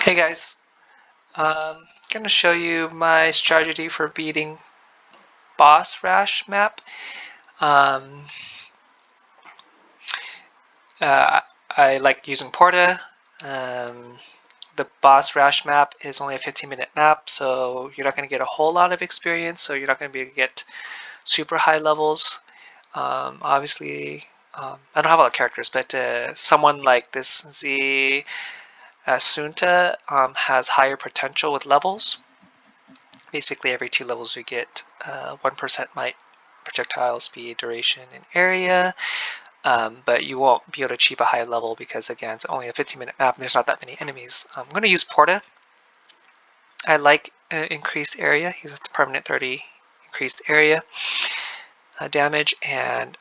Hey guys, gonna show you my strategy for beating Boss Rash Map. Um, uh, I like using Porta. Um, the Boss Rash Map is only a 15-minute map, so you're not gonna get a whole lot of experience. So you're not gonna be able to get super high levels. Obviously, I don't have all the characters, but someone like this Z Sunta has higher potential with levels. Basically, every 2 levels you get 1% might, projectile speed, duration, and area, but you won't be able to achieve a high level because, again, it's only a 15-minute map and there's not that many enemies. I'm going to use Porta. I like increased area. He's a permanent 30 increased area damage, and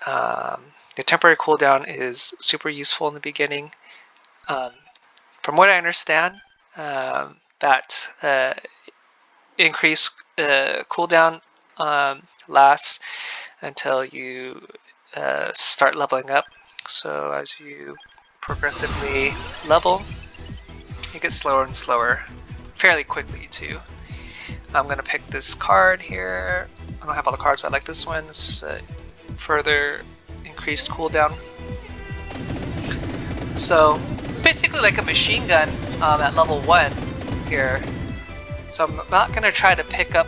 the temporary cooldown is super useful in the beginning. From what I understand, that increase cooldown lasts until you start leveling up. So as you progressively level, it gets slower and slower fairly quickly too. I'm gonna pick this card here. I don't have all the cards, but I like this one. It's further increased cooldown. So it's basically like a machine gun at level 1 here. So I'm not going to try to pick up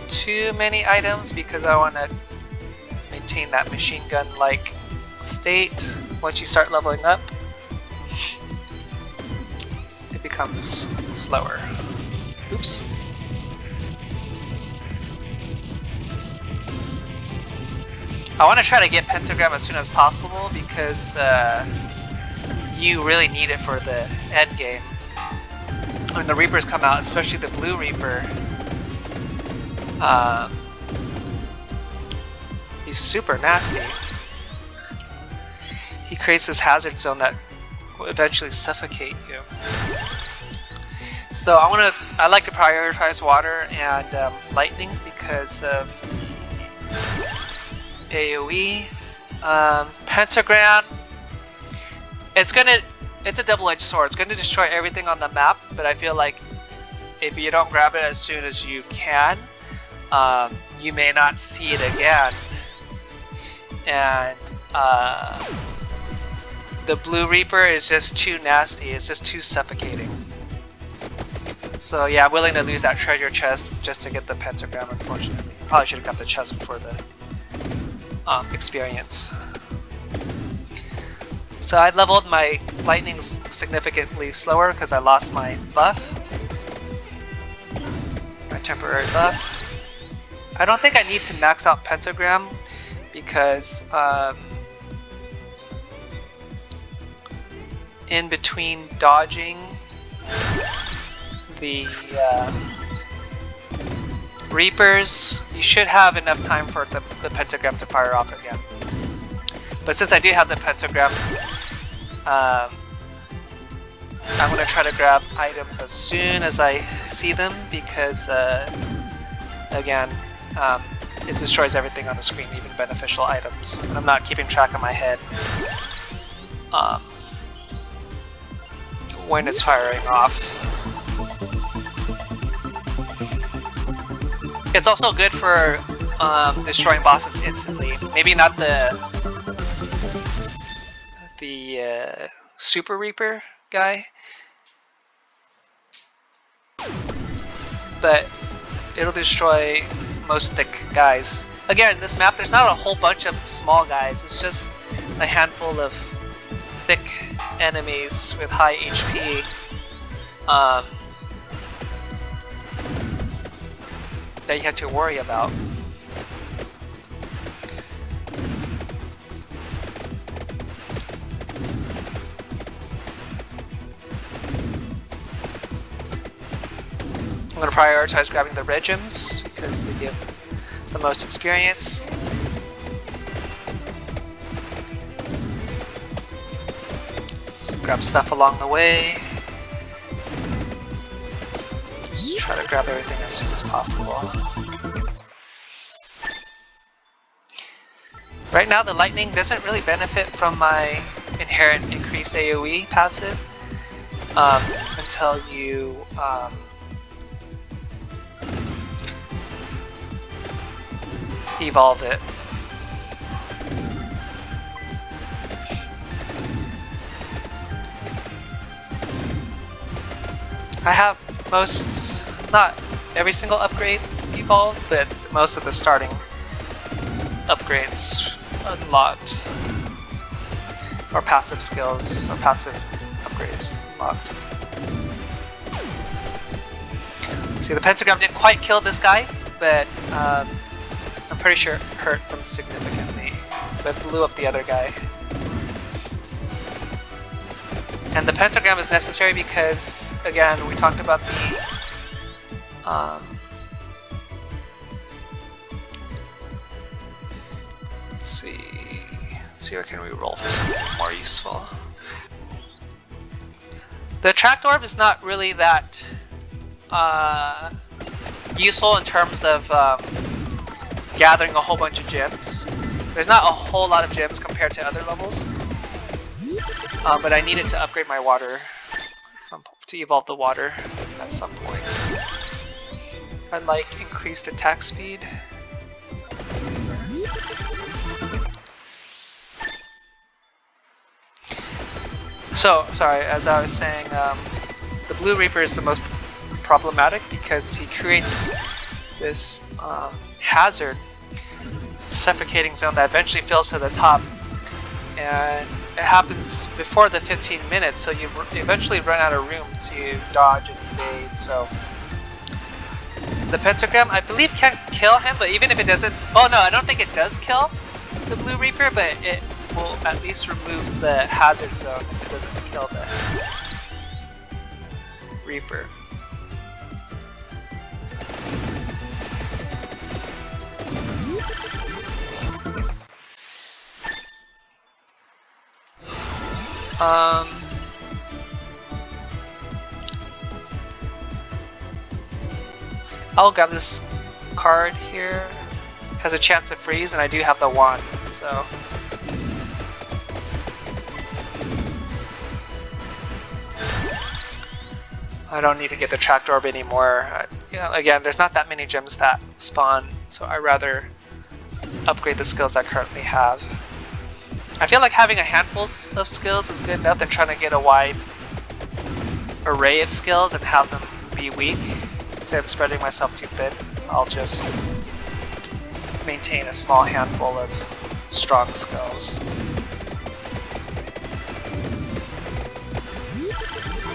too many items because I want to maintain that machine gun-like state. Once you start leveling up, it becomes slower. Oops. I want to try to get Pentagram as soon as possible because you really need it for the end game. When the Reapers come out, especially the Blue Reaper, he's super nasty. He creates this hazard zone that will eventually suffocate you. So I like to prioritize water and lightning because of AoE. Pentagram, it's a double-edged sword. It's going to destroy everything on the map, but I feel like if you don't grab it as soon as you can, you may not see it again. And the Blue Reaper is just too nasty. It's just too suffocating. So yeah, I'm willing to lose that treasure chest just to get the Pentagram, unfortunately. Probably should have got the chest before the experience. So I leveled my lightnings significantly slower because I lost my buff. My temporary buff. I don't think I need to max out Pentagram because in between dodging the Reapers, you should have enough time for the Pentagram to fire off again. But since I do have the Pentagram, I'm going to try to grab items as soon as I see them because, again, it destroys everything on the screen, even beneficial items. And I'm not keeping track of my head when it's firing off. It's also good for destroying bosses instantly. Maybe not the Super Reaper guy, but it'll destroy most thick guys. Again, this map, there's not a whole bunch of small guys. It's just a handful of thick enemies with high HP. That you have to worry about. I'm going to prioritize grabbing the red gems because they give the most experience. So grab stuff along the way. Just try to grab everything as soon as possible. Right now the lightning doesn't really benefit from my inherent increased AoE passive. until you evolve it. I have not every single upgrade evolved, but most of the starting upgrades unlocked, or passive skills, or passive upgrades unlocked. See, the Pentagram didn't quite kill this guy, but I'm pretty sure it hurt them significantly, but blew up the other guy. And the Pentagram is necessary because, again, we talked about the let's see what can we roll for something more useful. The Attract Orb is not really that useful in terms of gathering a whole bunch of gems. There's not a whole lot of gems compared to other levels. But I needed to upgrade my water to evolve the water at some point. I like increased attack speed. So, sorry, as I was saying, the Blue Reaper is the most problematic because he creates this hazard, suffocating zone that eventually fills to the top. And it happens before the 15 minutes, so you eventually run out of room to dodge and evade. So the Pentagram, I believe, can kill him, but even if it doesn't... Oh no, I don't think it does kill the Blue Reaper, but it will at least remove the hazard zone if it doesn't kill the Reaper. I'll grab this card here. It has a chance to freeze, and I do have the wand, so. I don't need to get the Attract Orb anymore. You know, again, there's not that many gems that spawn, so I'd rather upgrade the skills I currently have. I feel like having a handful of skills is good enough than trying to get a wide array of skills and have them be weak. Instead of spreading myself too thin, I'll just maintain a small handful of strong skills.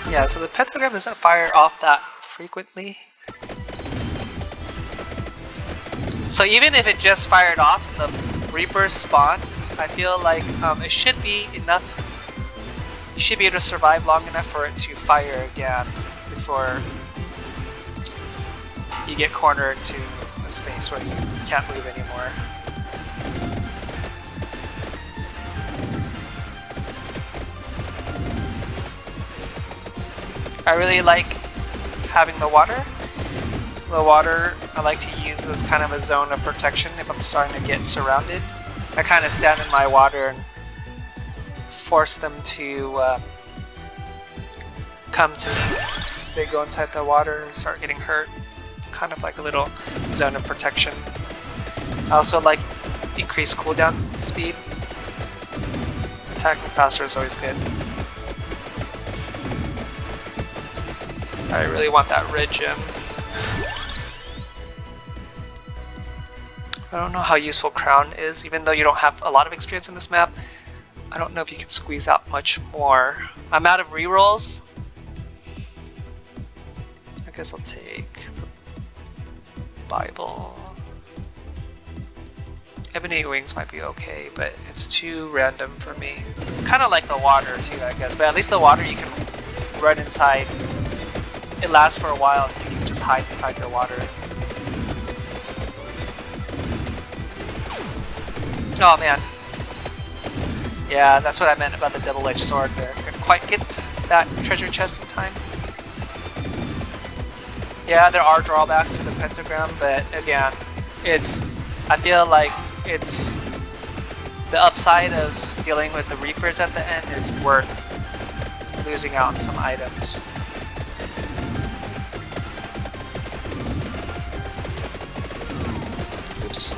Yeah, so the Pentagram doesn't fire off that frequently. So even if it just fired off and the Reapers spawn, I feel like it should be enough. You should be able to survive long enough for it to fire again before you get cornered to a space where you can't move anymore. I really like having the water. The water I like to use as kind of a zone of protection if I'm starting to get surrounded. I kind of stand in my water and force them to come to me. They go inside the water and start getting hurt. Kind of like a little zone of protection. I also like increased cooldown speed. Attacking faster is always good. I really want that red gem. I don't know how useful Crown is, even though you don't have a lot of experience in this map. I don't know if you can squeeze out much more. I'm out of rerolls. I guess I'll take the Bible. Ebony Wings might be okay, but it's too random for me. Kind of like the water too, I guess, but at least the water you can run inside. It lasts for a while and you can just hide inside the water. Oh man. Yeah, that's what I meant about the double-edged sword there. Couldn't quite get that treasure chest in time. Yeah, there are drawbacks to the Pentagram, but again, I feel like it's the upside of dealing with the Reapers at the end is worth losing out on some items. Oops.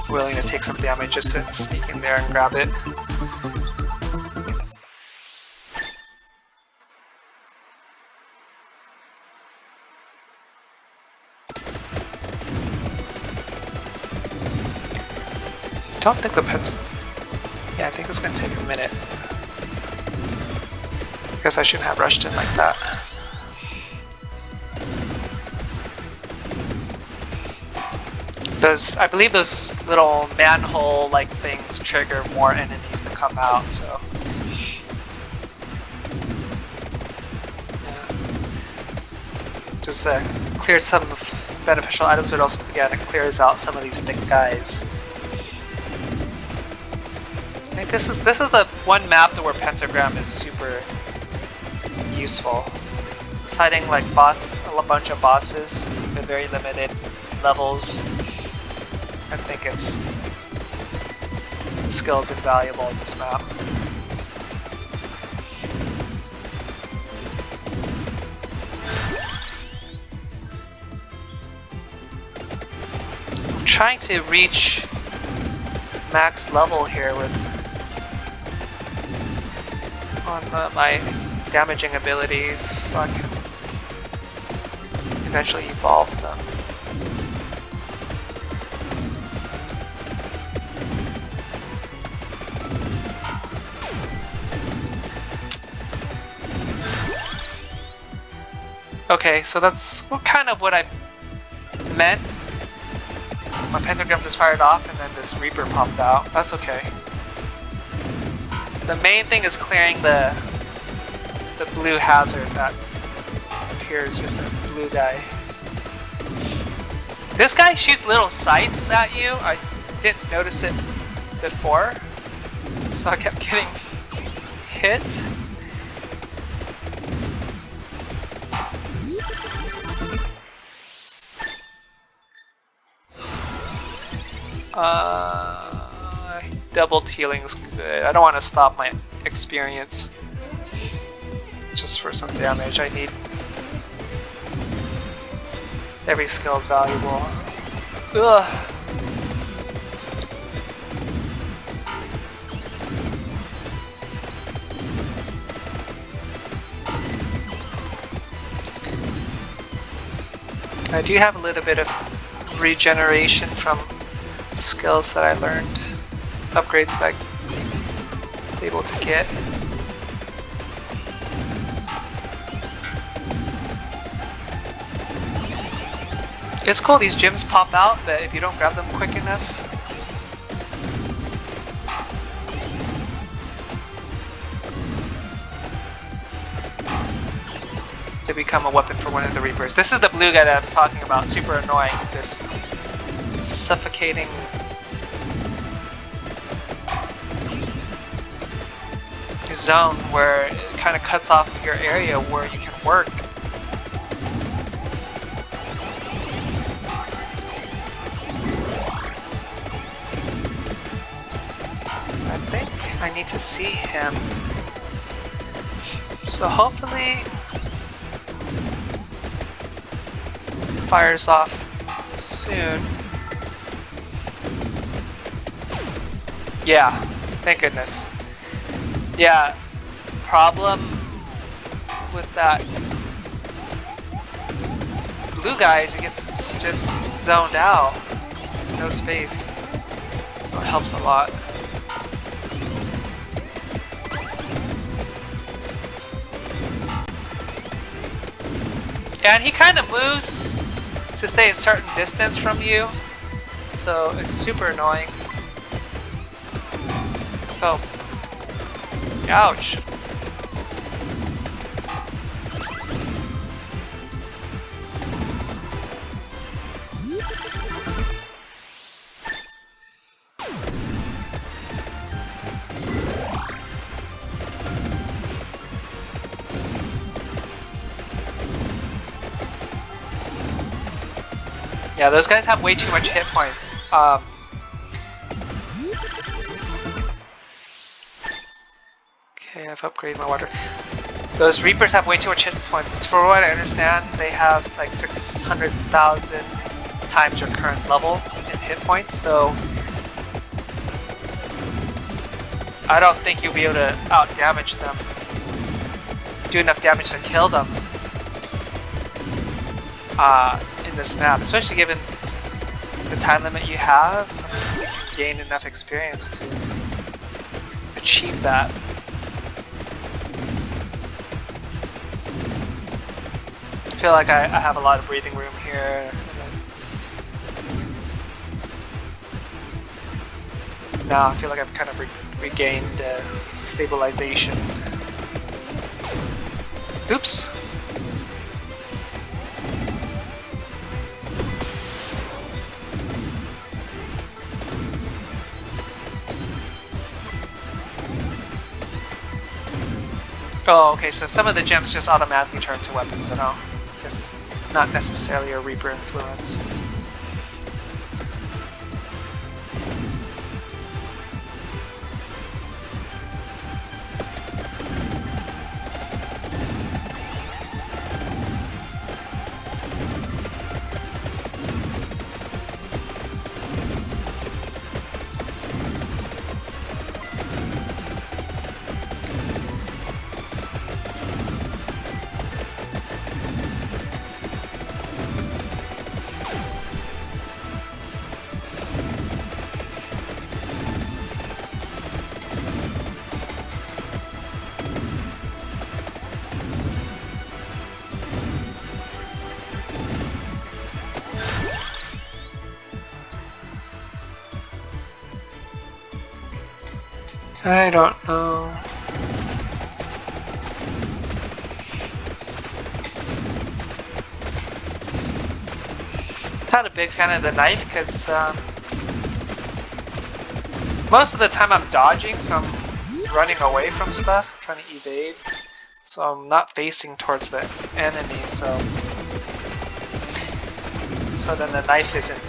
Willing to take some damage just to sneak in there and grab it. I don't think the pets. Yeah, I think it's gonna take a minute. I guess I shouldn't have rushed in like that. I believe those little manhole-like things trigger more enemies to come out, so. Yeah. Just clears some beneficial items, but also, again, it clears out some of these thick guys. I think this is the one map where Pentagram is super useful. Fighting like a bunch of bosses with very limited levels. I think the skill is invaluable in this map. I'm trying to reach max level here on my damaging abilities so I can eventually evolve them. Okay, so that's kind of what I meant. My pentagram just fired off and then this Reaper popped out. That's okay. The main thing is clearing the blue hazard that appears with the blue guy. This guy shoots little sights at you. I didn't notice it before, so I kept getting hit. Doubled healing's good. I don't want to stop my experience just for some damage. I need every skill is valuable. Ugh. I do have a little bit of regeneration from skills that I learned, upgrades that I was able to get. It's cool, these gems pop out, but if you don't grab them quick enough, they become a weapon for one of the Reapers. This is the blue guy that I was talking about, super annoying, this suffocating zone where it kind of cuts off your area where you can work. I think I need to see him. So hopefully fires off soon. Yeah, thank goodness. Yeah, problem with that blue guy is it gets just zoned out, no space, so it helps a lot. Yeah, and he kind of moves to stay a certain distance from you, so it's super annoying. Oh. Ouch. Yeah, those guys have way too much hit points. Okay, I've upgraded my water. Those Reapers have way too much hit points. For what I understand, they have like 600,000 times your current level in hit points, so I don't think you'll be able to out-damage them. Do enough damage to kill them in this map, especially given the time limit you have. I don't think you can gain enough experience to achieve that. I feel like I have a lot of breathing room here. Now I feel like I've kind of regained stabilization. Oops. Oh, okay, so some of the gems just automatically turn to weapons. I don't guess it's not necessarily a Reaper influence. I don't know. Not a big fan of the knife because most of the time I'm dodging, so I'm running away from stuff, trying to evade. So I'm not facing towards the enemy, so then the knife isn't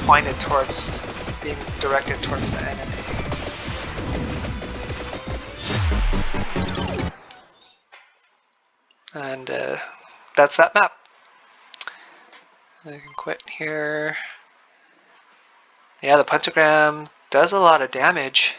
pointed towards, being directed towards the enemy. And that's that map. I can quit here. Yeah, the Pentagram does a lot of damage.